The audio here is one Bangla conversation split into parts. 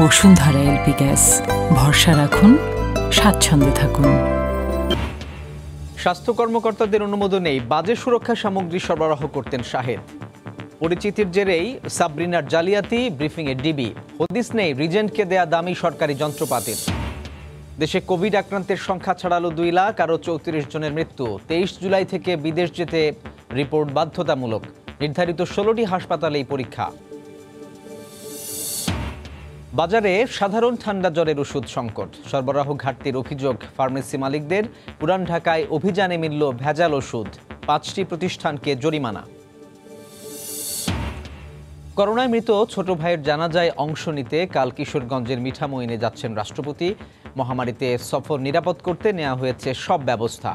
বসুন্ধরা এলপি গ্যাস, ভরসা রাখুন, স্বাচ্ছন্দ্যে থাকুন। স্বাস্থ্য কর্মকর্তাদের অনুমোদনেই বাজে সুরক্ষা সামগ্রী সরবরাহ করতেন শাহেদ। পরিচিতির জেরেই সাবরিনার জালিয়াতি, ব্রিফিংয়ে ডিবি। হদিস নেই রিজেন্টকে দেয়া দামি সরকারি যন্ত্রপাতির। দেশে কোভিড আক্রান্তের সংখ্যা ছাড়ালো 2 লাখ, আরও 34 জনের মৃত্যু। 23 জুলাই থেকে বিদেশ যেতে রিপোর্ট বাধ্যতামূলক। নির্ধারিত 16টি হাসপাতালেই পরীক্ষা। বাজারে সাধারণ ঠান্ডা জ্বরের ওষুধ সংকট, সরবরাহ ঘাটতির অভিযোগ ফার্মেসি মালিকদের। পুরান ঢাকায় অভিযানে মিলল ভেজাল ওষুধ, 5টি প্রতিষ্ঠানকে জরিমানা। করোনায় মৃত ছোট ভাইয়ের জানাজায় অংশ নিতে কাল কিশোরগঞ্জের মিঠামইনে যাচ্ছেন রাষ্ট্রপতি। মহামারীতে সফর নিরাপদ করতে নেওয়া হয়েছে সব ব্যবস্থা।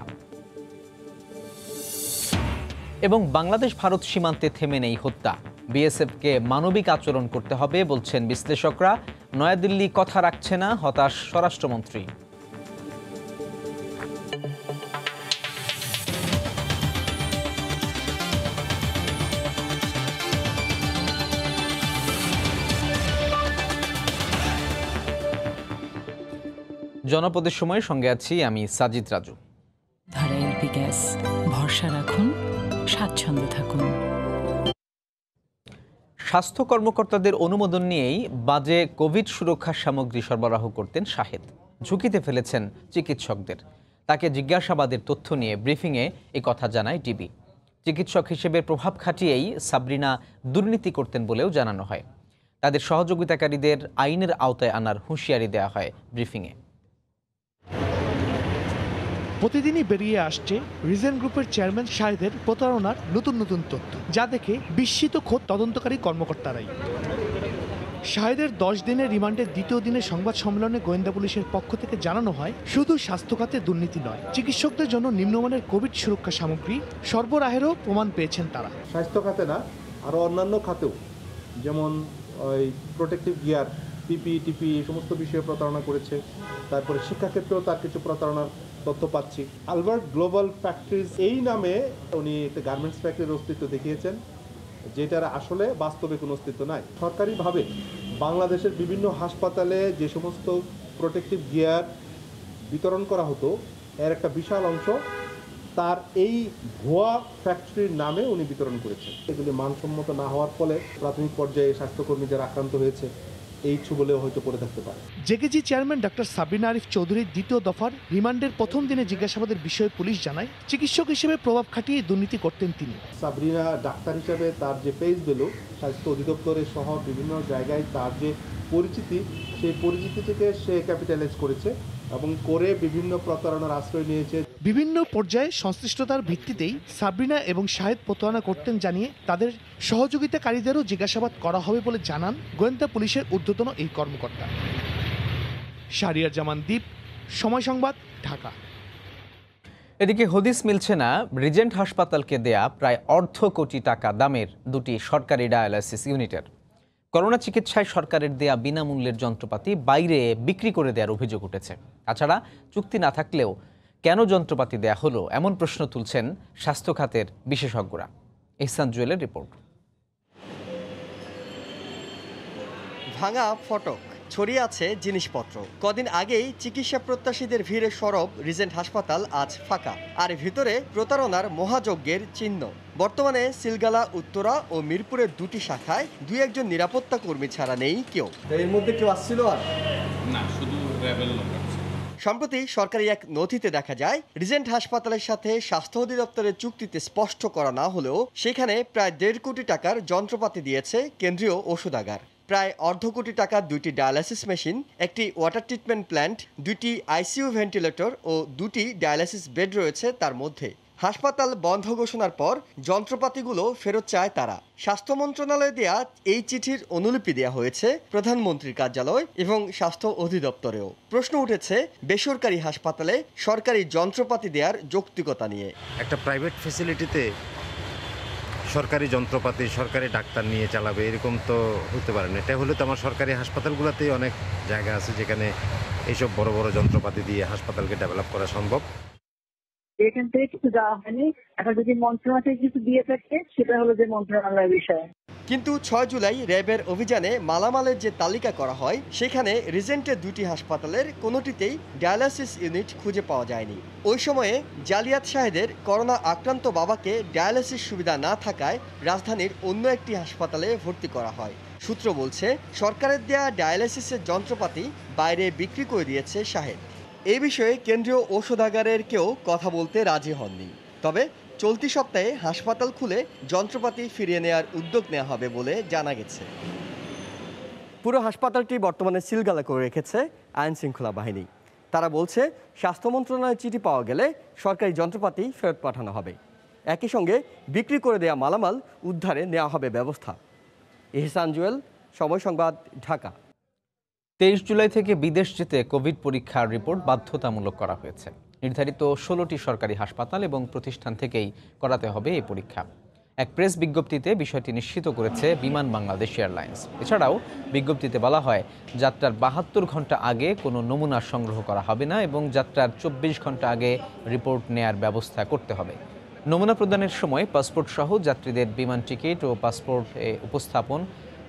এবং বাংলাদেশ ভারত সীমান্তে থেমে নেই হত্যা। বিএসএফকে মানবিক আচরণ করতে হবে বলছেন বিশ্লেষকরা। নয়াদিল্লি কথা রাখছে না, হতাশ স্বরাষ্ট্রমন্ত্রী। জনপদের সময় সঙ্গে আছি আমি সাজিদ রাজু। ধারা এলপি গ্যাস, ভরসা রাখুন, স্বাচ্ছন্দ্যে থাকুন। স্বাস্থ্য কর্মকর্তাদের অনুমোদন নিয়েই বাজে কোভিড সুরক্ষা সামগ্রী সরবরাহ করতেন শাহেদ। ঝুঁকিতে ফেলেছেন চিকিৎসকদের। তাকে জিজ্ঞাসাবাদের তথ্য নিয়ে ব্রিফিংয়ে এ কথা জানায় ডিবি। চিকিৎসক হিসেবে প্রভাব খাটিয়েই সাবরিনা দুর্নীতি করতেন বলেও জানানো হয়। তাদের সহযোগিতাকারীদের আইনের আওতায় আনার হুঁশিয়ারি দেওয়া হয় ব্রিফিংয়ে। প্রতিদিনই বেরিয়ে আসছে রিজেন্ট গ্রুপের চেয়ারম্যান শাহেদের প্রতারণার নতুন নতুন তথ্য, যা দেখে বিস্মিত খোদ তদন্তকারী কর্মকর্তারাই। শাহেদের 10 দিনের রিমান্ডের দ্বিতীয় দিনের সংবাদ সম্মেলনে গোয়েন্দা পুলিশের পক্ষ থেকে জানানো হয়, শুধু স্বাস্থ্য খাতে দুর্নীতি নয়, চিকিৎসকদের জন্য নিম্নমানের কোভিড সুরক্ষা সামগ্রী সরবরাহেরও প্রমাণ পেয়েছেন তারা। স্বাস্থ্য খাতে না, আরও অন্যান্য খাতেও, যেমন ওই প্রোটেক্টিভ গিয়ার, পিপি এই সমস্ত বিষয়ে প্রতারণা করেছে। তারপরে শিক্ষাক্ষেত্রেও তার কিছু প্রতারণার তথ্য পাচ্ছি। আলবার্ট গ্লোবাল ফ্যাক্টরিজ এই নামে উনি গার্মেন্টস ফ্যাক্টরির অস্তিত্ব দেখিয়েছেন, যেটার আসলে বাস্তবে কোনো অস্তিত্ব নাই। সরকারিভাবে বাংলাদেশের বিভিন্ন হাসপাতালে যে সমস্ত প্রোটেক্টিভ গিয়ার বিতরণ করা হতো, এর একটা বিশাল অংশ তার এই ভুয়া ফ্যাক্টরির নামে উনি বিতরণ করেছেন। এগুলি মানসম্মত না হওয়ার ফলে প্রাথমিক পর্যায়ে স্বাস্থ্যকর্মী যারা আক্রান্ত হয়েছে এই বলেও হয়তো পড়ে থাকতে পারে। JKG chairman doctor Sabrina Arif চৌধুরীর দ্বিতীয় দফার রিমান্ডের প্রথম দিনে জিজ্ঞাসাবাদের বিষয়ে পুলিশ জানায়, চিকিৎসক হিসেবে প্রভাব খাটিয়ে দুর্নীতি করতেন তিনি। সাবরিনা ডাক্তার হিসেবে তার যে ফেস ভ্যালু, স্বাস্থ্য অধিদপ্তরের সহ বিভিন্ন জায়গায় তার যে পরিচিতি, সেই পরিচিতি থেকে সে ক্যাপিটালাইজ করেছে এবং করে বিভিন্ন প্রতারণার আশ্রয় নিয়েছে। বিভিন্ন পর্যায়ে সংশ্লিষ্টতার ভিত্তিতেই সাবরিনা এবং শাহেদ প্রতারণা করতেন জানিয়ে তাদের সহযোগিতাকারীদেরও জিজ্ঞাসাবাদ করা হবে বলে জানান গোয়েন্দা পুলিশের ঊর্ধ্বতন এই কর্মকর্তা। শাহরিয়ার জামান দ্বীপ, সময় সংবাদ, ঢাকা। এদিকে হদিস মিলছে না রিজেন্ট হাসপাতালকে দেয়া প্রায় $1.5 কোটি দামের 2টি সরকারি ডায়ালাইসিস ইউনিটের। করোনা চিকিৎসায় সরকারের দেয়া বিনামূল্যের যন্ত্রপাতি বাইরে বিক্রি করে দেওয়ার অভিযোগ উঠেছে। তাছাড়া চুক্তি না থাকলেও কেন যন্ত্রপাতি দেয়া হলো, এমন প্রশ্ন তুলছেন স্বাস্থ্য খাতের বিশেষজ্ঞরা। ইহসান জুয়েলের রিপোর্ট। ভাঙা ফটক, ছড়িয়ে আছে জিনিসপত্র। কদিন আগেই চিকিৎসা প্রত্যাশীদের ভিড়ে সরব রিজেন্ট হাসপাতাল আজ ফাঁকা, আর ভিতরে প্রতারণার মহাযজ্ঞের চিহ্ন। বর্তমানে সিলগালা, উত্তরা ও মিরপুরের 2টি শাখায় 2-1 জন নিরাপত্তা কর্মী ছাড়া নেই কেউ। এর মধ্যে কেউ আসছিল আর না, শুধু র্যাবেল লোক। সম্প্রতি সরকারি এক নথিতে দেখা যায়, রিজেন্ট হাসপাতালের সাথে স্বাস্থ্য অধিদপ্তরের চুক্তিতে স্পষ্ট করা না হলেও সেখানে প্রায় $1.5 কোটি যন্ত্রপাতি দিয়েছে কেন্দ্রীয় ঔষধাগার। প্রায় $1.5 কোটি 2টি ডায়ালাইসিস মেশিন, একটি ওয়াটার ট্রিটমেন্ট প্ল্যান্ট, 2টি আইসিইউ ভেন্টিলেটর ও 2টি ডায়ালাইসিস বেড রয়েছে তার মধ্যে। হাসপাতাল বন্ধ ঘোষণার পর যন্ত্রপাতিগুলো ফেরত চায় তারা। স্বাস্থ্য মন্ত্রণালয়ে দেয়া এই চিঠির অনুলিপি দেওয়া হয়েছে প্রধানমন্ত্রীর কার্যালয় এবং স্বাস্থ্য অধিদপ্তরেও। প্রশ্ন উঠেছে বেসরকারি হাসপাতালে সরকারি যন্ত্রপাতি দেওয়ার যৌক্তিকতা নিয়ে। একটা প্রাইভেট ফ্যাসিলিটিতে সরকারি যন্ত্রপাতি, সরকারি ডাক্তার নিয়ে চালাবে, এরকম তো হতে পারে না। এটা হলে তো আমার সরকারি হাসপাতালগুলোতেই অনেক জায়গা আছে যেখানে এইসব বড় বড় যন্ত্রপাতি দিয়ে হাসপাতালকে ডেভেলপ করা সম্ভব। এখান থেকে কিছু দেওয়া হয়নি। এখন যদি মন্ত্রণালয় থেকে কিছু দিয়ে থাকে সেটা হলো যে মন্ত্রণালয়ের বিষয়। কিন্তু 6 জুলাই র্যাবের অভিযানে মালামালের যে তালিকা করা হয় সেখানে রিজেন্টের 2টি হাসপাতালের কোনোটিতেই ডায়ালাসিস ইউনিট খুঁজে পাওয়া যায়নি। ওই সময়ে জালিয়াত শাহেদের করোনা আক্রান্ত বাবাকে ডায়ালাসিস সুবিধা না থাকায় রাজধানীর অন্য একটি হাসপাতালে ভর্তি করা হয়। সূত্র বলছে সরকারের দেয়া ডায়ালাসিসের যন্ত্রপাতি বাইরে বিক্রি করে দিয়েছে শাহেদ। এই বিষয়ে কেন্দ্রীয় ঔষধাগারের কেউ কথা বলতে রাজি হননি। তবে চলতি সপ্তাহে হাসপাতাল খুলে যন্ত্রপাতি ফিরিয়ে নেওয়ার উদ্যোগ নেওয়া হবে বলে জানা গেছে। পুরো হাসপাতালটি বর্তমানে সিলগালা করে রেখেছে আইন শৃঙ্খলা বাহিনী। তারা বলছে স্বাস্থ্য মন্ত্রণালয়ের চিঠি পাওয়া গেলে সরকারি যন্ত্রপাতি ফেরত পাঠানো হবে। একই সঙ্গে বিক্রি করে দেওয়া মালামাল উদ্ধারে নেওয়া হবে ব্যবস্থা। ইহসান জুয়েল, সময় সংবাদ, ঢাকা। 23 জুলাই থেকে বিদেশ যেতে কোভিড পরীক্ষার রিপোর্ট বাধ্যতামূলক করা হয়েছে। নির্ধারিত 16টি সরকারি হাসপাতাল এবং প্রতিষ্ঠান থেকেই করাতে হবে এই পরীক্ষা। এক প্রেস বিজ্ঞপ্তিতে বিষয়টি নিশ্চিত করেছে বিমান বাংলাদেশ এয়ারলাইন্স। এছাড়াও বিজ্ঞপ্তিতে বলা হয় যাত্রার 72 ঘন্টা আগে কোনো নমুনা সংগ্রহ করা হবে না এবং যাত্রার 24 ঘন্টা আগে রিপোর্ট নেয়ার ব্যবস্থা করতে হবে। নমুনা প্রদানের সময় পাসপোর্ট সহ যাত্রীদের বিমান টিকিট ও পাসপোর্ট উপস্থাপন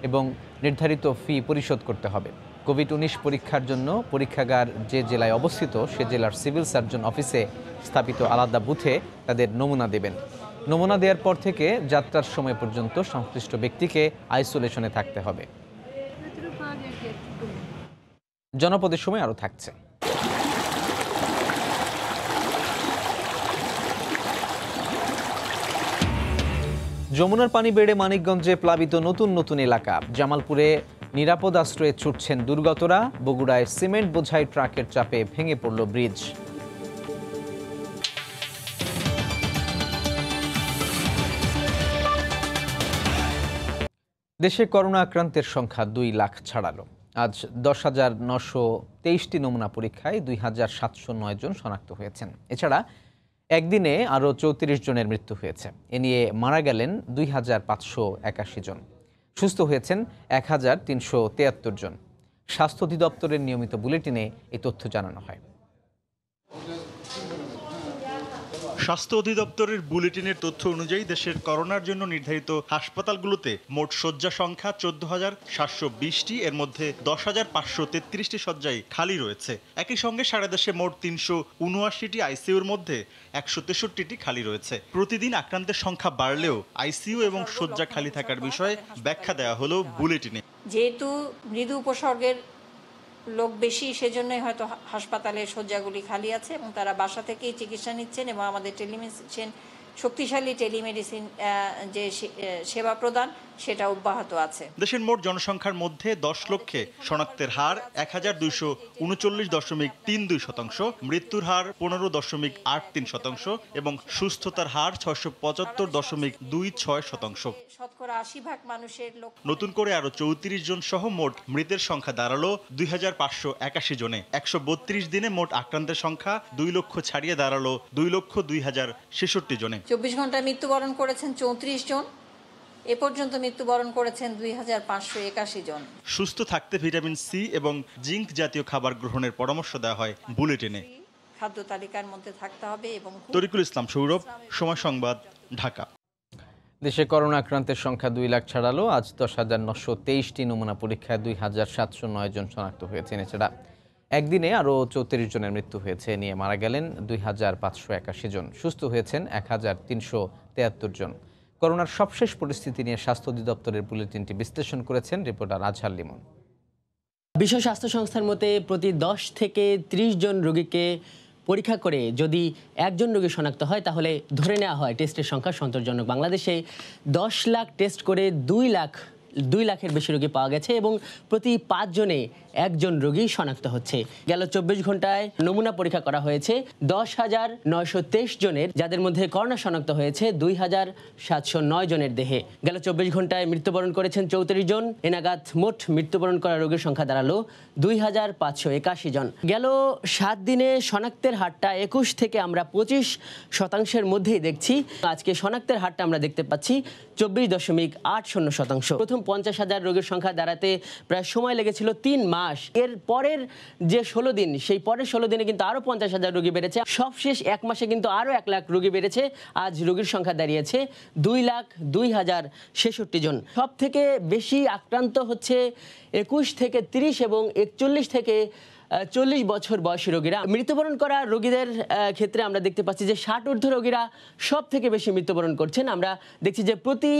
এবং নির্ধারিত ফি পরিশোধ করতে হবে। কোভিড-19 পরীক্ষার জন্য পরীক্ষাগার যে জেলায় অবস্থিত সে জেলার সিভিল সার্জন অফিসে স্থাপিত আলাদা বুথে তাদের নমুনা দেবেন। নমুনা দেওয়ার পর থেকে যাত্রার সময় পর্যন্ত সংশ্লিষ্ট ব্যক্তিকে আইসোলেশনে থাকতে হবে। জনপদের সময় আরও থাকছে। যমুনার পানি বেড়ে মানিকগঞ্জে প্লাবিত নতুন নতুন এলাকা। জামালপুরে নিরাপদ আশ্রয়ে ছুটছেন দুর্গতরা। বগুড়ায় সিমেন্ট বোঝাই ট্রাকের চাপে ভেঙে পড়ল ব্রিজ। দেশে করোনা আক্রান্তের সংখ্যা 2 লাখ ছাড়ালো। আজ 10,923টি নমুনা পরীক্ষায় 2,709 জন শনাক্ত হয়েছেন। এছাড়া একদিনে আরও 34 জনের মৃত্যু হয়েছে। এ নিয়ে মারা গেলেন 2,581 জন। সুস্থ হয়েছেন 1,373 জন। স্বাস্থ্য অধিদপ্তরের নিয়মিত বুলেটিনে এই তথ্য জানানো হয়। স্বাস্থ্য অধিদপ্তরের বুলেটিনের তথ্য অনুযায়ী দেশের করোনার জন্য নির্ধারিত হাসপাতালগুলোতে মোট শয্যা সংখ্যা 14,720টি, এর মধ্যে 10,533টি শয্যাই খালি রয়েছে। একই সঙ্গে সারা দেশে মোট 379টি আইসিইউর মধ্যে 163টি খালি রয়েছে। প্রতিদিন আক্রান্তের সংখ্যা বাড়লেও আইসিইউ এবং শয্যা খালি থাকার বিষয়ে ব্যাখ্যা দেওয়া হলো বুলেটিনে। যেহেতু মৃদু উপসর্গের লোক বেশি, সেজন্যই হয়তো হাসপাতালের শয্যাগুলি খালি আছে এবং তারা বাসা থেকেই চিকিৎসা নিচ্ছেন এবং আমাদের টেলিমেডিসিন, শক্তিশালী টেলিমেডিসিন যে সেবা প্রদান সেটা অব্যাহত আছে। দেশের মোট জনসংখ্যার মধ্যে 10 লক্ষে শনাক্তের হার 1,239.32%, মৃত্যুর হার 15.83% এবং সুস্থতার হার 675.26%। শতকরা 80% মানুষের নতুন করে আরো 34 জন সহ মোট মৃতের সংখ্যা দাঁড়ালো 2,581 জনে। 132 দিনে মোট আক্রান্তের সংখ্যা 2 লক্ষ ছাড়িয়ে দাঁড়ালো 2,02,066 জনে। 24 ঘন্টায় মৃত্যুবরণ করেছেন 34 জন। এ পর্যন্ত মৃত্যুবরণ করেছেন 2,581 জন। সুস্থ থাকতে ভিটামিন সি এবং জিঙ্ক জাতীয় খাবার গ্রহণের পরামর্শ দেওয়া হয় বুলেটিনে। খাদ্য তালিকার মধ্যে থাকতে হবে এবং তরিকুল ইসলাম সৌরভ, সময় সংবাদ, ঢাকা। দেশে করোনা আক্রান্তের সংখ্যা 2 লাখ ছাড়ালো। আজ 10,923টি নমুনা পরীক্ষায় 2,709 জন শনাক্ত হয়েছেন। এছাড়া একদিনে আরও 34 জনের মৃত্যু হয়েছে। নিয়ে মারা গেলেন 2,581 জন। সুস্থ হয়েছেন 1,373 জন। করোনার সবশেষ পরিস্থিতি নিয়ে স্বাস্থ্য অধিদপ্তরের বুলেটিনটি বিশ্লেষণ করেছেন রিপোর্টার আজহার লিমন। বিশ্ব স্বাস্থ্য সংস্থার মতে প্রতি 10 থেকে 30 জন রোগীকে পরীক্ষা করে যদি একজন রোগী শনাক্ত হয় তাহলে ধরে নেওয়া হয় টেস্টের সংখ্যা সন্তোষজনক। বাংলাদেশে 10 লাখ টেস্ট করে 2 লাখের বেশি রোগী পাওয়া গেছে এবং প্রতি 5 জনে একজন রোগী শনাক্ত হচ্ছে। গেল 24 ঘন্টায় নমুনা পরীক্ষা করা হয়েছে 10,923 জনের, যাদের মধ্যে করোনা শনাক্ত হয়েছে 2,709 জনের দেহে। গেল 24 ঘন্টায় মৃত্যুবরণ করেছেন 34 জন। এনাগাত মোট মৃত্যুবরণ করা রোগীর সংখ্যা দাঁড়ালো 2,581 জন। গেল 7 দিনে শনাক্তের হারটা 21 থেকে আমরা 25% মধ্যেই দেখছি। আজকে শনাক্তের হারটা আমরা দেখতে পাচ্ছি 24.80%। প্রথম 50,000 রোগীর সংখ্যা দাঁড়াতে প্রায় সময় লেগেছিল 3 মাস। মাস, এর পরের যে 16 দিন, সেই পরের 16 দিনে কিন্তু আরও 50,000 রোগী বেড়েছে। সবশেষ এক মাসে কিন্তু আরও 1 লাখ রোগী বেড়েছে। আজ রোগীর সংখ্যা দাঁড়িয়েছে 2,02,066 জন। সব থেকে বেশি আক্রান্ত হচ্ছে 21 থেকে 30 এবং 41 থেকে 40 বছর বয়সী রোগীরা। মৃত্যুবরণ করা রোগীদের ক্ষেত্রে আমরা দেখতে পাচ্ছি যে 60 ঊর্ধ্ব রোগীরা সব থেকে বেশি মৃত্যুবরণ করছেন। আমরা দেখছি যে প্রতি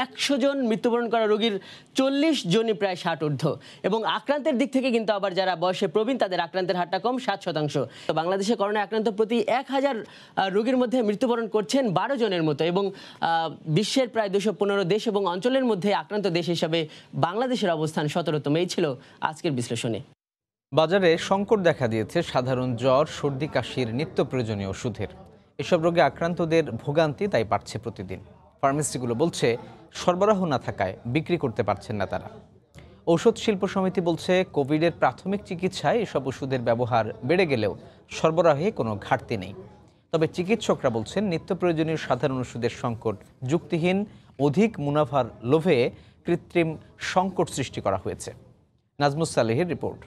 100 জন মৃত্যুবরণ করা রোগীর 40 জনই প্রায় 60 ঊর্ধ্ব। এবং আক্রান্তের দিক থেকে কিন্তু আবার যারা বয়সে প্রবীণ তাদের আক্রান্তের হারটা কম, 7%। তো বাংলাদেশে করোনা আক্রান্ত প্রতি 1000 রোগীর মধ্যে মৃত্যুবরণ করছেন 12 জনের মতো। এবং বিশ্বের প্রায় 215 দেশ এবং অঞ্চলের মধ্যে আক্রান্ত দেশ হিসাবে বাংলাদেশের অবস্থান 17তম। এই ছিল আজকের বিশ্লেষণে। বাজারে সংকট দেখা দিয়েছে সাধারণ জ্বর, সর্দি, কাশির নিত্য প্রয়োজনীয় ওষুধের। এসব রোগে আক্রান্তদের ভোগান্তি তাই বাড়ছে প্রতিদিন। ফার্মেসিগুলো বলছে সরবরাহ না থাকায় বিক্রি করতে পারছেন না তারা। ঔষধ শিল্প সমিতি বলছে কোভিডের প্রাথমিক চিকিৎসায় এসব ওষুধের ব্যবহার বেড়ে গেলেও সরবরাহে কোনো ঘাটতি নেই। তবে চিকিৎসকরা বলছেন নিত্য প্রয়োজনীয় সাধারণ ওষুধের সংকট যুক্তিহীন, অধিক মুনাফার লোভে কৃত্রিম সংকট সৃষ্টি করা হয়েছে। নাজমুস সালেহের রিপোর্ট।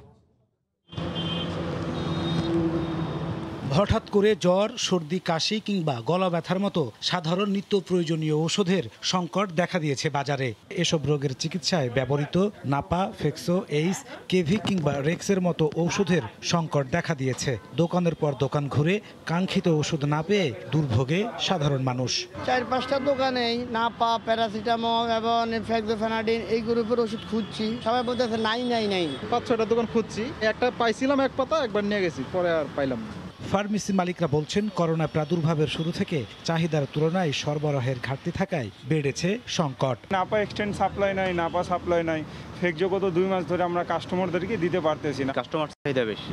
হঠাৎ করে জ্বর, সর্দি, কাশি কিংবা গলা ব্যথার মতো সাধারণ নিত্য প্রয়োজনীয় ওষুধের সংকট দেখা দিয়েছে বাজারে। এসব রোগের চিকিৎসায় ব্যবহৃত নাপা, ফেক্সো, এইস, কেভি কিংবা রেক্সের মতো ঔষধের সংকট দেখা দিয়েছে। দোকানের পর দোকান ঘুরে কাঙ্ক্ষিত ওষুধ না পেয়ে দুর্ভোগে সাধারণ মানুষ। 4-5টা দোকানেই নাপা, প্যারাসিটামল এবং ফেক্সোফেনাডিন এই গ্রুপের ওষুধ খুঁজছি, সবাই বলতেছে নাই নাই নাই। 5-6টা দোকান খুঁজছি, একটা পাইছিলাম, এক পাতা একবার নিয়ে গেছি, পরে আর পাইলাম না। ফার্মেসি মালিকরা বলছেন করোনা প্রাদুর্ভাবের শুরু থেকে চাহিদার তুলনায় সরবরাহের ঘাটতি থাকায় বেড়েছে সংকট। নাপা এক্সটেন্ড সাপ্লাই নাই, নাপা সাপ্লাই নাই, ফেকজো গত 2 মাস ধরে আমরা কাস্টমারদেরকে দিতে পারতেছি না। কাস্টমার চাহিদা বেশি,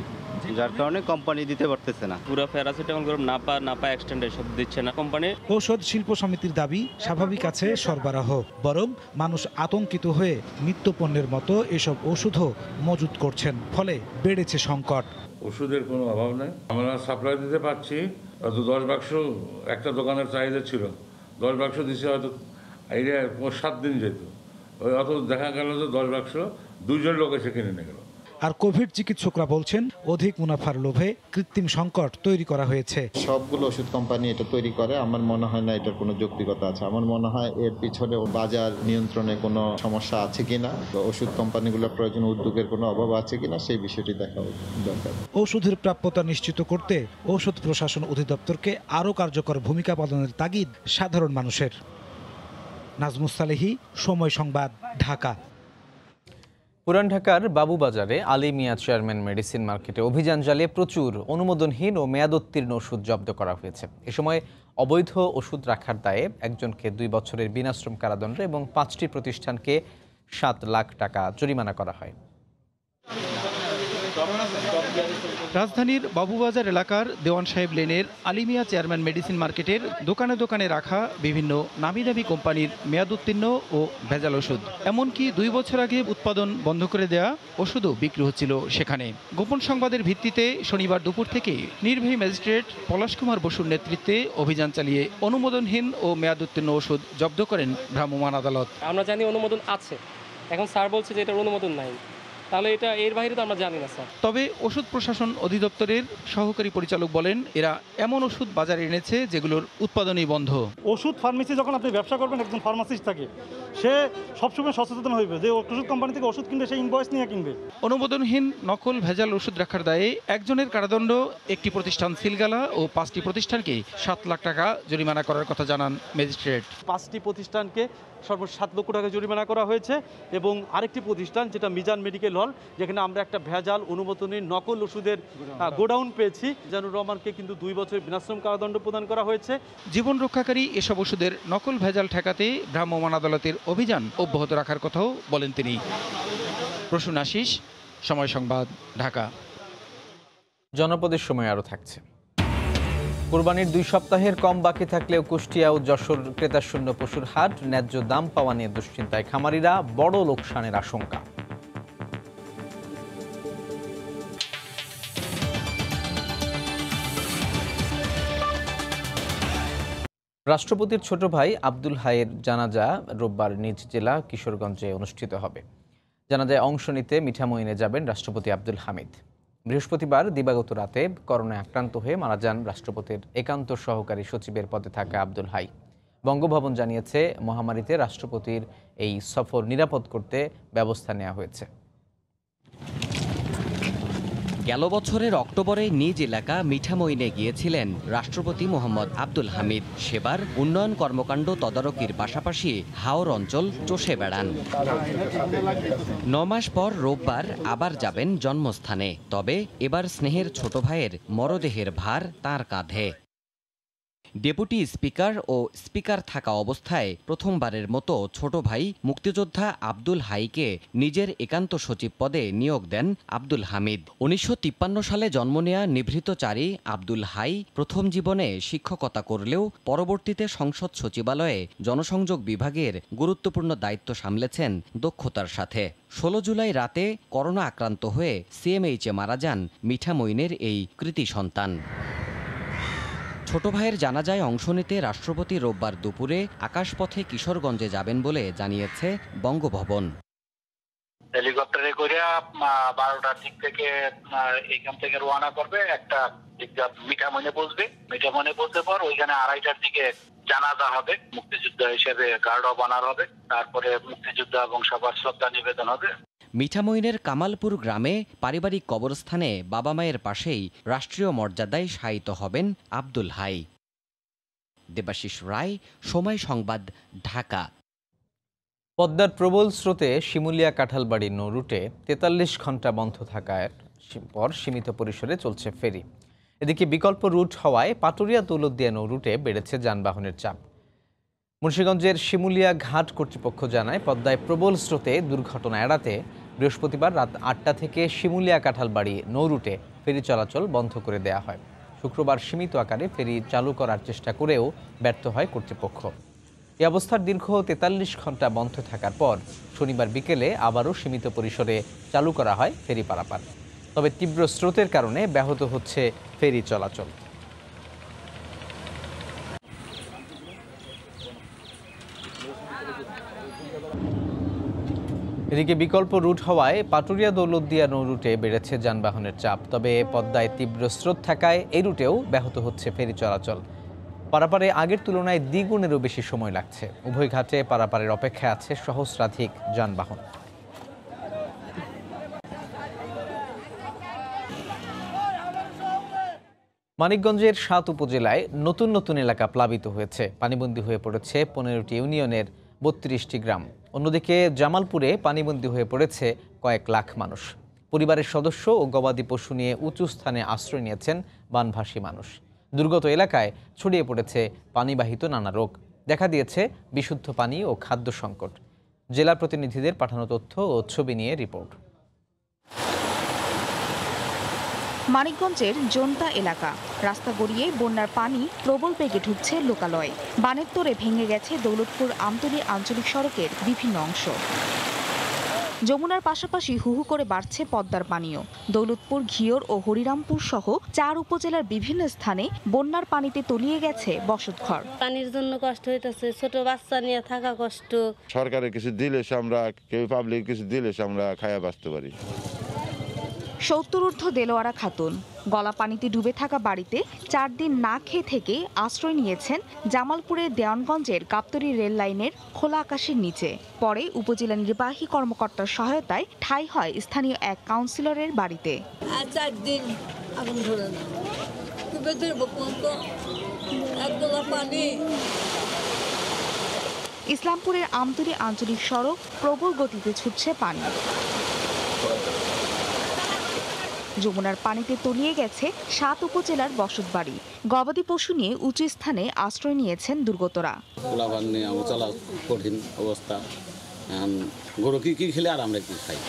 যার কারণে কোম্পানি দিতে পারতেছে না। পুরো প্যারাসিটামল গ্রুপ নাপা এক্সটেন্ড এসব দিচ্ছে না কোম্পানি। ঔষধ শিল্প সমিতির দাবি স্বাভাবিক আছে সরবরাহ, বরং মানুষ আতঙ্কিত হয়ে নিত্যপণ্যের মতো এসব ওষুধও মজুত করছেন, ফলে বেড়েছে সংকট। ওষুধের কোনো অভাব নেই, আমরা সাপ্লাই দিতে পারছি। হয়তো 10 বাক্স একটা দোকানের চাহিদা ছিল, 10 বাক্স দিচ্ছে, হয়তো এইটা 7 দিন যেত, ওই অত দেখা গেল যে 10 বাক্স 2 জন লোক এসে কিনে নিয়ে গেল। আর কোভিড চিকিৎসকরা বলছেন অধিক মুনাফার লোভে কৃত্রিম সংকট তৈরি করা হয়েছে। সবগুলো ওষুধ কোম্পানি এটা তৈরি করে, আমার মনে হয় না এটার কোনো যৌক্তিকতা আছে। আমার মনে হয় এর পিছনে বাজার নিয়ন্ত্রণে কোনো সমস্যা আছে কিনা, ওষুধ কোম্পানিগুলোর প্রয়োজন উদ্যোগের কোনো অভাব আছে কিনা সেই বিষয়টি দেখা দরকার। ওষুধের প্রাপ্যতা নিশ্চিত করতে ঔষধ প্রশাসন অধিদপ্তরকে আরও কার্যকর ভূমিকা পালনের তাগিদ সাধারণ মানুষের। নাজমুস সালেহি, সময় সংবাদ, ঢাকা। পুরান ঢাকার বাবুবাজারে আলী মিয়া চেয়ারম্যান মেডিসিন মার্কেটে অভিযান চালিয়ে প্রচুর অনুমোদনহীন ও মেয়াদোত্তীর্ণ ওষুধ জব্দ করা হয়েছে। এ সময় অবৈধ ওষুধ রাখার দায়ে একজনকে 2 বছরের বিনাশ্রম কারাদণ্ড এবং 5টি প্রতিষ্ঠানকে 7 লাখ টাকা জরিমানা করা হয়। রাজধানীর বাবুবাজার এলাকার দেওয়ান সাহেব লেনের আলিমিয়া চেয়ারম্যান মেডিসিন মার্কেটের দোকানে দোকানে রাখা বিভিন্ন নামি দামি কোম্পানির মেয়াদোত্তীর্ণ ও ভেজাল ওষুধ, এমনকি 2 বছর আগে উৎপাদন বন্ধ করে দেয়া ওষুধও বিক্রি হচ্ছিল সেখানে। গোপন সংবাদের ভিত্তিতে শনিবার দুপুর থেকে নির্বাহী ম্যাজিস্ট্রেট পলাশ কুমার বসুর নেতৃত্বে অভিযান চালিয়ে অনুমোদনহীন ও মেয়াদোত্তীর্ণ ওষুধ জব্দ করেন ভ্রাম্যমাণ আদালত। আমরা জানি অনুমোদন আছে, এখন স্যার বলছে যে এটার অনুমোদন নাই, তাহলে এটা এর বাইরে তো আমরা জানি না স্যার। তবে ওষুধ প্রশাসন অধিদপ্তরের সহকারী পরিচালক বলেন, এরা এমন ওষুধ বাজারে এনেছে যেগুলোর উৎপাদনই বন্ধ। ওষুধ ফার্মেসি যখন আপনি ব্যবসা করবেন, একজন ফার্মাসিস্ট থাকে, সে সবসময় সচেতন হইবে যে ওষুধ কোম্পানি থেকে ওষুধ কিনবে, সে ইনভয়েস নিয়ে কিনবে। অনুমোদনহীন নকল ভেজাল ওষুধ রাখার দায়ে একজনের কারাদণ্ড, একটি প্রতিষ্ঠান সিলগালা ও 5টি প্রতিষ্ঠানকে 7 লাখ টাকা জরিমানা করার কথা জানান ম্যাজিস্ট্রেট। 5টি প্রতিষ্ঠানকে সর্বোচ্চ 7 লক্ষ টাকা জরিমানা করা হয়েছে এবং আরেকটি প্রতিষ্ঠান যেটা মিজান মেডিকেল হল, যেখানে আমরা একটা ভেজাল অনুমোদনের নকল ওষুধের গোডাউন পেয়েছি। জানুর রহমানকে কিন্তু 2 বছরের বিনাশ্রম কারাদণ্ড প্রদান করা হয়েছে। জীবন রক্ষাকারী এসব ওষুধের নকল ভেজাল ঠেকাতে ভ্রাম্যমাণ আদালতের অভিযান অব্যাহত রাখার কথাও বলেন তিনি। প্রসূন আশিস, সময় সংবাদ, ঢাকা। জনপদের সময় আরও থাকছে। কুরবানির 2 সপ্তাহের কম বাকি থাকলেও কুষ্টিয়া ও যশোর ক্রেতাশূন্য পশুর হাট, ন্যায্য দাম পাওয়া নিয়ে দুশ্চিন্তায় খামারিরা, বড় লোকসানের আশঙ্কা। রাষ্ট্রপতির ছোট ভাই আব্দুল হাইয়ের জানাজা রোববার নিজ জেলা কিশোরগঞ্জে অনুষ্ঠিত হবে। জানাজায় অংশ নিতে মিঠামইনে যাবেন রাষ্ট্রপতি আব্দুল হামিদ। বৃহস্পতিবার দিবাগত রাতে করোনায় আক্রান্ত হয়ে মারা যান রাষ্ট্রপতির একান্ত সহকারী সচিবের পদে থাকা আব্দুল হাই। বঙ্গভবন জানিয়েছে, মহামারীতে রাষ্ট্রপতির এই সফর নিরাপদ করতে ব্যবস্থা নেওয়া হয়েছে। গেল বছরের অক্টোবরে নিজ এলাকা মিঠামইনে গিয়েছিলেন রাষ্ট্রপতি মোহাম্মদ আব্দুল হামিদ। সেবার উন্নয়ন কর্মকাণ্ড তদারকির পাশাপাশি হাওর অঞ্চল চষে বেড়ান। 9 মাস পর রোববার আবার যাবেন জন্মস্থানে। তবে এবার স্নেহের ছোট ভাইয়ের মরদেহের ভার তাঁর কাঁধে। ডেপুটি স্পিকার ও স্পিকার থাকা অবস্থায় প্রথমবারের মতো ছোট ভাই মুক্তিযোদ্ধা আব্দুল হাইকে নিজের একান্ত সচিব পদে নিয়োগ দেন আব্দুল হামিদ। 1953 সালে জন্ম নেয়া নিভৃতচারী আব্দুল হাই প্রথম জীবনে শিক্ষকতা করলেও পরবর্তীতে সংসদ সচিবালয়ে জনসংযোগ বিভাগের গুরুত্বপূর্ণ দায়িত্ব সামলেছেন দক্ষতার সাথে। 16 জুলাই রাতে করোনা আক্রান্ত হয়ে সিএমএইচে মারা যান মিঠামইনের এই কৃতি সন্তান। ছোট ভাইয়ের জানাজায় অংশ নিতে রাষ্ট্রপতি রোববার দুপুরে আকাশপথে কিশোরগঞ্জে যাবেন বলে জানিয়েছে বঙ্গভবন। হেলিকপ্টারে করে 12টার দিক থেকে এখান থেকে রওনা করবে, একটা মিঠামইনে পৌঁছবে। মিঠামইনে পৌঁছে পর ওইখানে 2:30টার দিকে জানাজা হবে, মুক্তিযোদ্ধা হিসেবে গার্ড অফ অনার হবে, তারপরে মুক্তিযোদ্ধা এবং সবার শ্রদ্ধা নিবেদন হবে। মিঠামইনের কামালপুর গ্রামে পারিবারিক কবরস্থানে বাবা মায়ের পাশেই রাষ্ট্রীয় মর্যাদায় শায়িত হবেন আব্দুল হাই। দেবাশিস রায়, সময় সংবাদ, ঢাকা। পদ্মার প্রবল স্রোতে শিমুলিয়া কাঁঠালবাড়ি নৌ রুটে 43 ঘন্টা বন্ধ থাকার পর সীমিত পরিসরে চলছে ফেরি। এদিকে বিকল্প রুট হওয়ায় পাটুরিয়া দৌলতদিয়া নৌ রুটে বেড়েছে যানবাহনের চাপ। মুন্সিগঞ্জের শিমুলিয়া ঘাট কর্তৃপক্ষ জানায়, পদ্মায় প্রবল স্রোতে দুর্ঘটনা এড়াতে বৃহস্পতিবার রাত 8টা থেকে শিমুলিয়া কাঁঠালবাড়ি নৌ রুটে ফেরি চলাচল বন্ধ করে দেওয়া হয়। শুক্রবার সীমিত আকারে ফেরি চালু করার চেষ্টা করেও ব্যর্থ হয় কর্তৃপক্ষ। এই অবস্থার দীর্ঘ 43 ঘন্টা বন্ধ থাকার পর শনিবার বিকেলে আবারও সীমিত পরিসরে চালু করা হয় ফেরি পারাপার। তবে তীব্র স্রোতের কারণে ব্যাহত হচ্ছে ফেরি চলাচল। এদিকে বিকল্প রুট হওয়ায় পাটুরিয়া দৌলতদিয়া নৌ রুটে বেড়েছে যানবাহনের চাপ। তবে পদ্মায় তীব্র স্রোত থাকায় এই রুটেও ব্যাহত হচ্ছে ফেরি চলাচল। পারাপারে আগের তুলনায় দ্বিগুণেরও বেশি সময় লাগছে। উভয় ঘাটে পারাপারের অপেক্ষায় আছে সহস্রাধিক যানবাহন। মানিকগঞ্জের 7 উপজেলায় নতুন নতুন এলাকা প্লাবিত হয়েছে। পানিবন্দী হয়ে পড়েছে 15টি ইউনিয়নের 32টি গ্রাম। অন্যদিকে জামালপুরে পানিবন্দী হয়ে পড়েছে কয়েক লাখ মানুষ। পরিবারের সদস্য ও গবাদি পশু নিয়ে উঁচু স্থানে আশ্রয় নিয়েছেন বানভাসী মানুষ। দুর্গত এলাকায় ছড়িয়ে পড়েছে পানিবাহিত নানা রোগ। দেখা দিয়েছে বিশুদ্ধ পানি ও খাদ্য সংকট। জেলা প্রতিনিধিদের পাঠানো তথ্য ও ছবি নিয়ে রিপোর্ট। মানিকগঞ্জের জোনতা এলাকা, রাস্তা গড়িয়ে বন্যার পানি প্রবল বেগে ঢুকছে লোকালয়ে। বানের তোড়ে ভেঙে গেছে দৌলতপুর আমতলী আঞ্চলিক সড়কের বিভিন্ন অংশ। যমুনার পাশাপাশি হুহু করে বাড়ছে পদ্মার পানিও। দৌলতপুর, ঘিওর ও হরিরামপুর সহ 4 উপজেলার বিভিন্ন স্থানে বন্যার পানিতে তলিয়ে গেছে বসতঘর। পানির জন্য কষ্ট হইতেছে, ছোট বাচ্চা নিয়ে থাকা কষ্ট। সরকারের কিছু দিলে আমরা, কেউ পাবলিক কিছু দিলে আমরা খায়া বাঁচতে পারি। 70 ঊর্ধ্ব দেলোয়ারা খাতুন গলা পানিতে ডুবে থাকা বাড়িতে 4 দিন না খেয়ে থেকে আশ্রয় নিয়েছেন জামালপুরের দেওয়ানগঞ্জের গাবতলী রেল লাইনের খোলা আকাশের নিচে। পরে উপজেলা নির্বাহী কর্মকর্তার সহায়তায় ঠাঁই হয় স্থানীয় এক কাউন্সিলরের বাড়িতে। 4 দিন আগুন ধরে না, পানি। ইসলামপুরের আমতলী আঞ্চলিক সড়ক প্রবল গতিতে ছুটছে পানি। যমুনার পানিতে তলিয়ে গেছে 7 উপজেলার বসতবাড়ি। গবাদি পশু নিয়ে উঁচু স্থানে আশ্রয় নিয়েছেন দুর্গতরা। কঠিন অবস্থা, গরু কি খেলে আর আমরা কি খাই।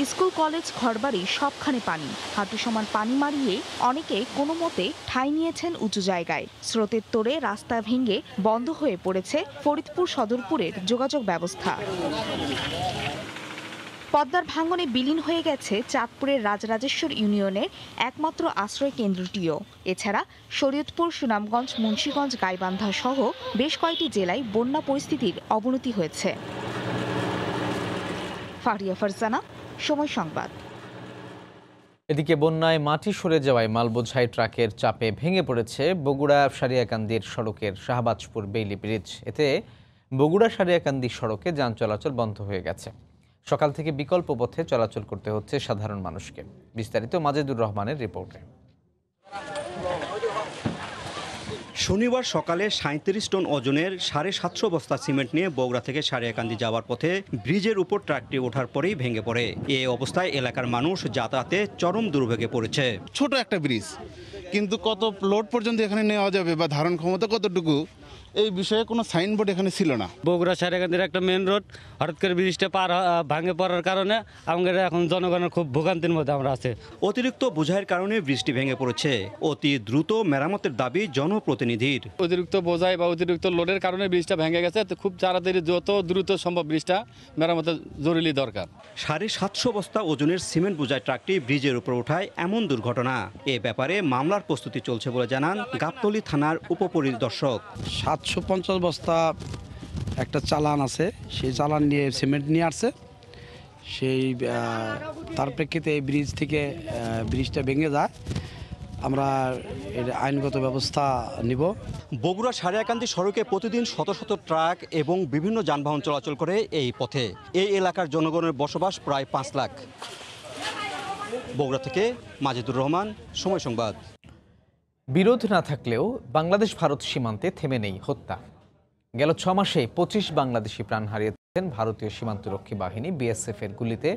স্কুল, কলেজ, ঘরবাড়ি সবখানে পানি। হাঁটু সমান পানি মারিয়ে অনেকে কোনো মতে ঠাঁই নিয়েছেন উঁচু জায়গায়। স্রোতের তোড়ে রাস্তা ভেঙে বন্ধ হয়ে পড়েছে ফরিদপুর সদরপুরের যোগাযোগ ব্যবস্থা। পদ্মার ভাঙনে বিলীন হয়ে গেছে চাঁদপুরের রাজরাজেশ্বর ইউনিয়নের একমাত্র আশ্রয় কেন্দ্রটিও। এছাড়া শরীয়তপুর, সুনামগঞ্জ, মুন্সিগঞ্জ, গাইবান্ধা সহ বেশ কয়েকটি জেলায় বন্যা পরিস্থিতির অবনতি হয়েছে। ফারিয়া ফারজানা, সময় সংবাদ। এদিকে বন্যায় মাটি সরে যাওয়ায় মালবোঝাই ট্রাকের চাপে ভেঙে পড়েছে বগুড়া সারিয়াকান্দির সড়কের শাহবাজপুর বেইলি ব্রিজ। এতে বগুড়া সারিয়াকান্দি সড়কে যান চলাচল বন্ধ হয়ে গেছে। সকাল থেকে বিকল্প পথে চলাচল করতে হচ্ছে সাধারণ মানুষকে। বিস্তারিত মাজেদুর রহমানের রিপোর্টে। শনিবার সকালে ৩৭ টন ওজনের ৭৫০ বস্তা সিমেন্ট নিয়ে বগুড়া থেকে সারিয়াকান্দি যাওয়ার পথে ব্রিজের উপর ট্রাকটি ওঠার পরেই ভেঙে পড়ে। এই অবস্থায় এলাকার মানুষ যাতায়াতে চরম দুর্ভোগে পড়েছে। ছোট একটা ব্রিজ, কিন্তু কত লোড পর্যন্ত এখানে নেওয়া যাবে বা ধারণ ক্ষমতা কতটুকু, এই বিষয়ে কোনো সাইনবোর্ড এখানে ছিল না। বগুড়া সারিয়াকান্দির একটা মেন রোড, হঠাৎ করে ব্রিজটা ভাঙে পড়ার কারণে আমাদের এখন জনগণের খুব ভোগান্তির মধ্যে আমরা আছে। অতিরিক্ত বোঝাইয়ের কারণে ব্রিজটি ভেঙে পড়েছে। অতি দ্রুত মেরামতের দাবি জনপ্রতিনিধির। অতিরিক্ত বোঝাই বা অতিরিক্ত লোডের কারণে ব্রিজটা ভেঙে গেছে, তো খুব তাড়াতাড়ি যত দ্রুত সম্ভব ব্রিজটা মেরামতের জরুরি দরকার। ৭৫০ বস্তা ওজনের সিমেন্ট বোঝাই ট্রাকটি ব্রিজের উপর ওঠায় এমন দুর্ঘটনা। এ ব্যাপারে মামলার প্রস্তুতি চলছে বলে জানান গাবতলী থানার উপপরিদর্শক। ৭৫০ বস্তা একটা চালান আছে, সেই চালান নিয়ে সিমেন্ট নিয়ে আসছে। সেই তার প্রেক্ষিতে এই ব্রিজ থেকে ব্রিজটা ভেঙে যায়। আমরা এর আইনগত ব্যবস্থা নিব। বগুড়া সারিয়াকান্দি সড়কে প্রতিদিন শত শত ট্রাক এবং বিভিন্ন যানবাহন চলাচল করে এই পথে। এই এলাকার জনগণের বসবাস প্রায় ৫ লাখ। বগুড়া থেকে মাজেদুর রহমান, সময় সংবাদ। বিরোধ না থাকলেও বাংলাদেশ ভারত সীমান্তে থেমে নেই হত্যা। গেল ৬ মাসে ২৫ বাংলাদেশি প্রাণ হারিয়েছেন ভারতীয় সীমান্তরক্ষী বাহিনী বিএসএফ এর গুলিতে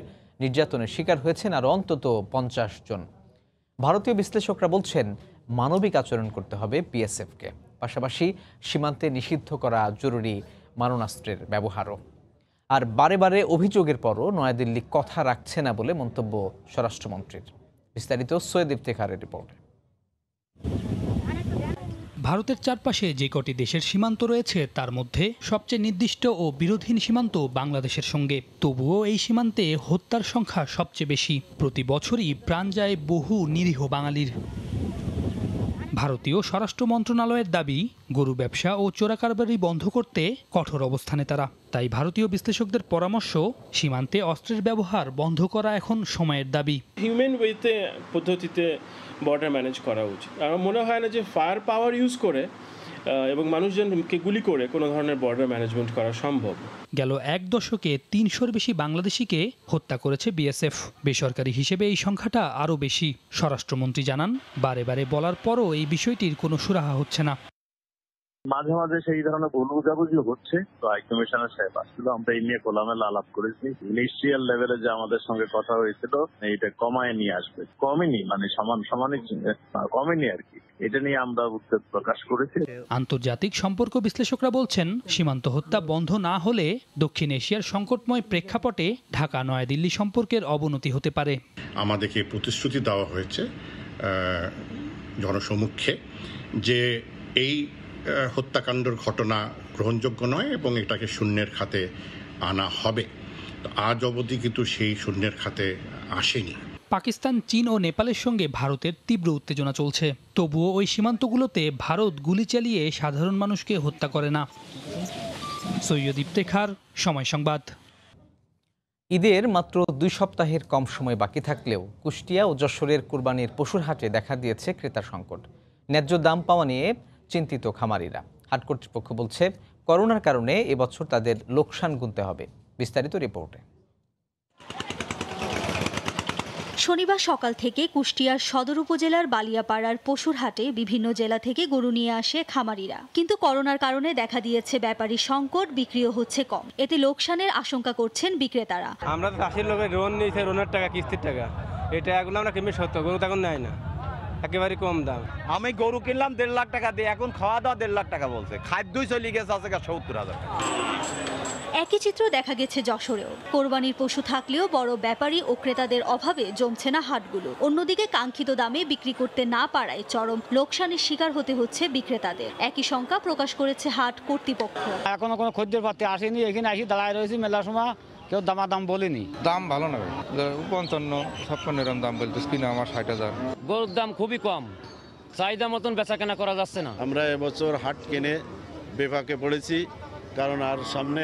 নির্যাতনের শিকার হয়েছেন আরও অন্তত ৫০ জন। ভারতীয় বিশ্লেষকরা বলছেন মানবিক আচরণ করতে হবে বিএসএফকে, পাশাপাশি সীমান্তে নিষিদ্ধ করা জরুরি মারণাস্ত্রের ব্যবহারও। আর বারে বারে অভিযোগের পরও নয়াদিল্লি কথা রাখছে না বলে মন্তব্য স্বরাষ্ট্রমন্ত্রীর। বিস্তারিত সৈয়দ ইফতেখারের রিপোর্টে। ভারতের চারপাশে যে কটি দেশের সীমান্ত রয়েছে তার মধ্যে সবচেয়ে নির্দিষ্ট ও বিরোধহীন সীমান্ত বাংলাদেশের সঙ্গে। তবুও এই সীমান্তে হত্যার সংখ্যা সবচেয়ে বেশি। প্রতি বছরই প্রাণ যায় বহু নিরীহ বাঙালির। ভারতীয় স্বরাষ্ট্র মন্ত্রণালয়ের দাবি, গরু ব্যবসা ও চোরাকারবারি বন্ধ করতে কঠোর অবস্থানে তারা। তাই ভারতীয় বিশ্লেষকদের পরামর্শ, সীমান্তে অস্ত্রের ব্যবহার বন্ধ করা এখন সময়ের দাবি। হিউম্যান ওয়েতে পদ্ধতিতে বর্ডার ম্যানেজ করা উচিত। আমার মনে হয় না যে ফায়ার পাওয়ার ইউজ করে এবং মানুষজনকে গুলি করে কোনো ধরনের বর্ডার ম্যানেজমেন্ট করা সম্ভব। গেল এক দশকে ৩০০-র বেশি বাংলাদেশিকে হত্যা করেছে বিএসএফ। বেসরকারি হিসেবে এই সংখ্যাটা আরও বেশি। স্বরাষ্ট্রমন্ত্রী জানান, বারে বারে বলার পরও এই বিষয়টির কোনো সুরাহা হচ্ছে না। মাঝে মাঝে সেই ধরনের ভুল বুঝাবুঝি হচ্ছে। তো হাই কমিশনার সাহেব আসছিল, আমরা এই নিয়ে খোলামেলা আলাপ করেছি। মিনিস্ট্রিয়াল লেভেলে যে আমাদের সঙ্গে কথা হয়েছিল, এইটা কমায় নিয়ে আসবে। কমেনি, মানে সমানই কমেনি আর কি। এটা নিয়ে আমরা উদ্বেগ প্রকাশ করেছি। আন্তর্জাতিক সম্পর্ক বিশ্লেষকরা বলছেন, সীমান্ত হত্যা বন্ধ না হলে দক্ষিণ এশিয়ার সংকটময় প্রেক্ষাপটে ঢাকা নয়াদিল্লি সম্পর্কের অবনতি হতে পারে। আমাদেরকে প্রতিশ্রুতি দেওয়া হয়েছে জনসমক্ষে যে এই হত্যাকাণ্ডের ঘটনা গ্রহণযোগ্য নয় এবং এটাকে শূন্যের খাতে আনা হবে। তো আজ অবধি কিন্তু সেই শূন্যের খাতে আসেনি। পাকিস্তান, চীন ও নেপালের সঙ্গে ভারতের তীব্র উত্তেজনা চলছে। তবুও ওই সীমান্তগুলোতে ভারত গুলি চালিয়ে সাধারণ মানুষকে হত্যা করে না। সৈয়দ ইফতেখার, সময় সংবাদ। ঈদের মাত্র ২ সপ্তাহের কম সময় বাকি থাকলেও কুষ্টিয়া ও যশোরের কুরবানির পশুর হাটে দেখা দিয়েছে ক্রেতা সংকট। ন্যায্য দাম পাওয়া নিয়ে চিন্তিত খামারিরা। হাট কর্তৃপক্ষ বলছে, করোনার কারণে এবছর তাদের লোকসান গুনতে হবে। বিস্তারিত রিপোর্টে। শনিবার সকাল থেকে কুষ্টিয়ার সদর উপজেলার বালিয়াপাড়ার পশুর হাটে বিভিন্ন জেলা থেকে গরু নিয়ে আসে খামারিরা। কিন্তু করোনার কারণে দেখা দিয়েছে ব্যাপারী সংকট, বিক্রিও হচ্ছে কম। এতে লোকসানের আশঙ্কা করছেন বিক্রেতারা। আমরা তো চাষির লোকের লোন নিয়েছে, লোনের টাকা, কিস্তির টাকা, এটা এগুলো আমরা কেমনি সত্য, গরু তখন নেয় না, একেবারে কম দাম। আমি গরু কিনলাম 1.5 লাখ টাকা দিয়ে, এখন খাওয়া দাওয়া 1.5 লাখ টাকা বলছে, খাদ্যই চলে গেছে আছে 70,000 টাকা। একই চিত্র দেখা গেছে যশোরেও। কোরবানির পশু থাকলেও বড় ব্যাপারী ও ক্রেতাদের অভাবে জমছে না হাটগুলো। অন্যদিকে কাঙ্ক্ষিত দামে বিক্রি করতে না পারায় চরম লোকসানের শিকার হতে হচ্ছে বিক্রেতাদের। একই শঙ্কা প্রকাশ করেছে হাট কর্তৃপক্ষ। এখনো কোনো খদ্দের পাতি আসেনি, এখানে আসি দাঁড়ায় রয়েছি মেলার সময়, কেউ দাম বলেনি। দাম ভালো না, 55-56 এরকম দাম বলতেছে, কিনা আমার 60,000। গরুর দাম খুবই কম, চাহিদা মতন বেচা কেনা করা যাচ্ছে না। আমরা এবছর হাট কিনে বিপাকে পড়েছি, কারণ আর সামনে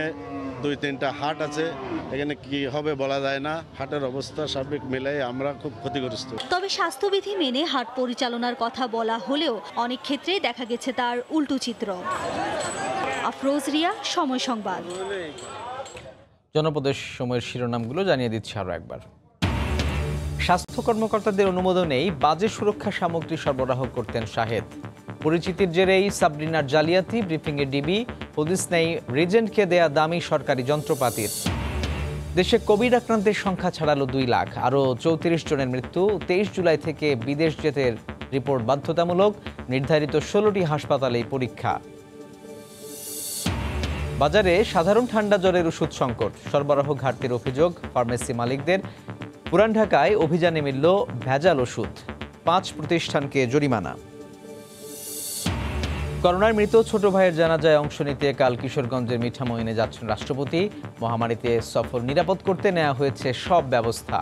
2-3টা হাট আছে, এখানে কি হবে বলা যায় না। হাটের অবস্থা সার্বিক মিলাই আমরা খুব ক্ষতিগ্রস্ত। তবে স্বাস্থ্যবিধি মেনে হাট পরিচালনার কথা বলা হলেও অনেক ক্ষেত্রেই দেখা গেছে তার উল্টো চিত্র। আফরোজ রিয়া, সময় সংবাদ। জনপদের সময়ের শিরোনামগুলো জানিয়ে দিচ্ছি আরও একবার। স্বাস্থ্য কর্মকর্তাদের অনুমোদনেই বাজে সুরক্ষা সামগ্রী সরবরাহ করতেন শাহেদ। পরিচিতির জেরেই সাবরিনার জালিয়াতি, ব্রিফিংয়ে ডিবি, হদিস নেই রিজেন্টকে দেয়া দামি সরকারি যন্ত্রপাতির। দেশে কোভিড আক্রান্তের সংখ্যা ছাড়ালো 2 লাখ, আরও 34 জনের মৃত্যু। 23 জুলাই থেকে বিদেশ যেতের রিপোর্ট বাধ্যতামূলক, নির্ধারিত 16টি হাসপাতালেই পরীক্ষা। বাজারে সাধারণ ঠান্ডা জ্বরের ওষুধ সংকট, সরবরাহ ঘাটতির অভিযোগ ফার্মেসি মালিকদের। পুরান ঢাকায় অভিযানে মিলল ভেজাল ওষুধ, 5 প্রতিষ্ঠানকে জরিমানা। করোনার মৃত ছোট ভাইয়ের জানাজায় অংশ নিতে কাল কিশোরগঞ্জের মিঠামইনে যাচ্ছেন রাষ্ট্রপতি। মহামারীতে সফর নিরাপদ করতে নেওয়া হয়েছে সব ব্যবস্থা।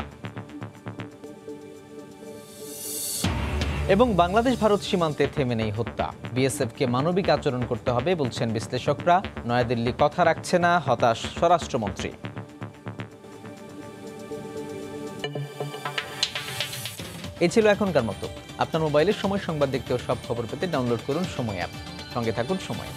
এবং বাংলাদেশ ভারত সীমান্তে থেমে নেই হত্যা, বিএসএফকে মানবিক আচরণ করতে হবে বলছেন বিশ্লেষকরা। নয়াদিল্লি কথা রাখছে না, হতাশ স্বরাষ্ট্রমন্ত্রী। এই ছিল এখনকার মতো। আপনার মোবাইলে সময় সংবাদ দেখতে ও সব খবর পেতে ডাউনলোড করুন সময় অ্যাপ। সঙ্গে থাকুন সময়।